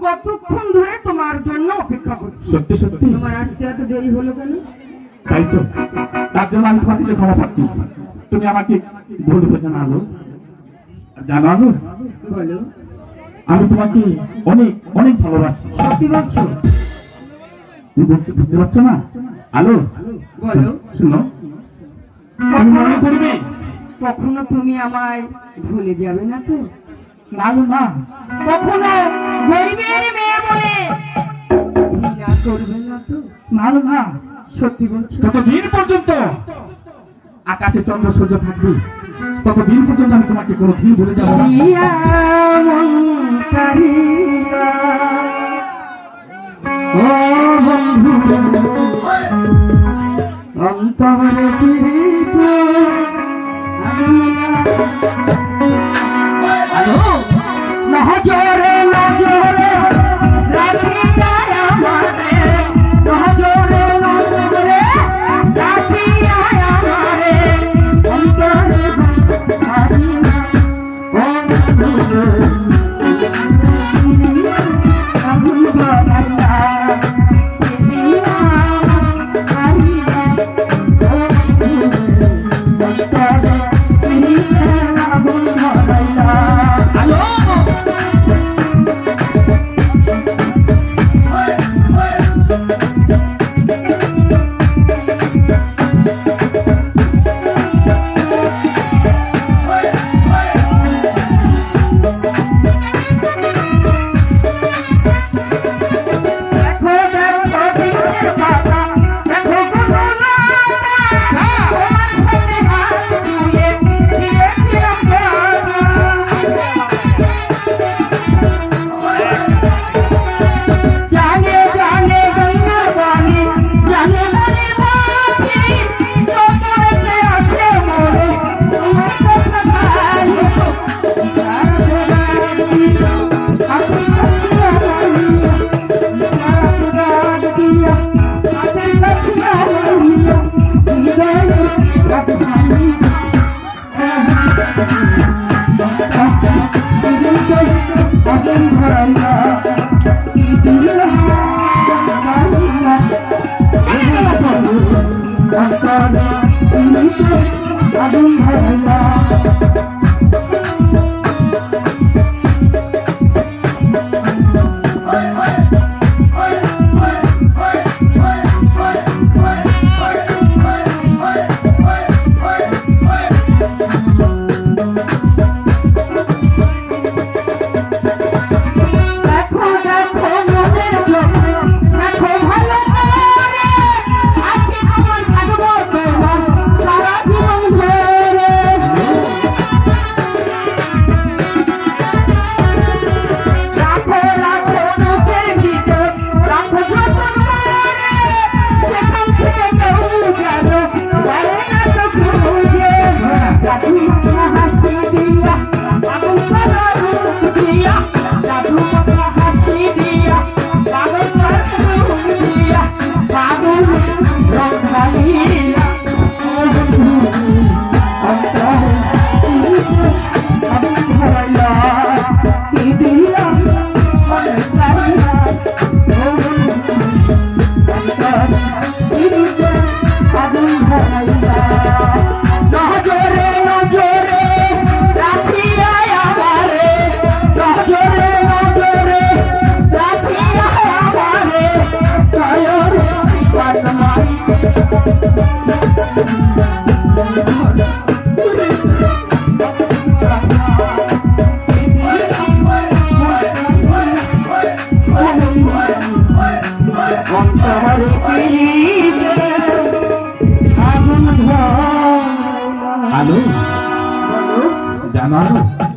কতক্ষণ ধরে তোমার জন্য অপেক্ষা করছি। সত্যি সত্যি তোমার আসতে এত দেরি হলো কেন? তাই তো, তার জন্য আমি তোমার কাছে ক্ষমা প্রার্থী। তুমি আমাকে ভুল বুঝে না আলো, জানো আলো, বলো। আমি তোমাকে অনেক অনেক ভালোবাসি। সত্যি বলছো? তুমি বুঝতে পারছো না আলো? বলো। শুনো, তুমি মনে করবে কখনো তুমি আমায় ভুলে যাবে না তো? না আলো না, কখনো গরিবের মেয়ে বলে ঘৃণা করবে না তো? না আলো না। সত্যি বলছো? যতদিন পর্যন্ত আকাশে চন্দ্র সূর্য থাকবে ততদিন পর্যন্ত আমি তোমাকে কোনো দিন ভুলে যাবো না। ও বন্ধু অন্তরে পীড়িত নজরে নজরে রাখি যায় আমারে, নজরে নজরে রাখি যায় আমারে, অন্তরে ভাবি না ও বন্ধু আগুন বানাইয়া মাখা হাসি দিয়া পাগল করা রূপ দিয়া জাদু মাখা হাসি দিয়া পাগল করা রূপ দিয়া পাগল রং ঢালিয়া কি দিয়া মনে কারিয়া আগুন ধরাইয়া নজরে নজরে রাখিয়া আমারে নজরে নজরে রাখিয়া আমারে নয়রে পানমাই অন্তরে পিরিতে আগুন ধরাইয়া আলো জানো আলো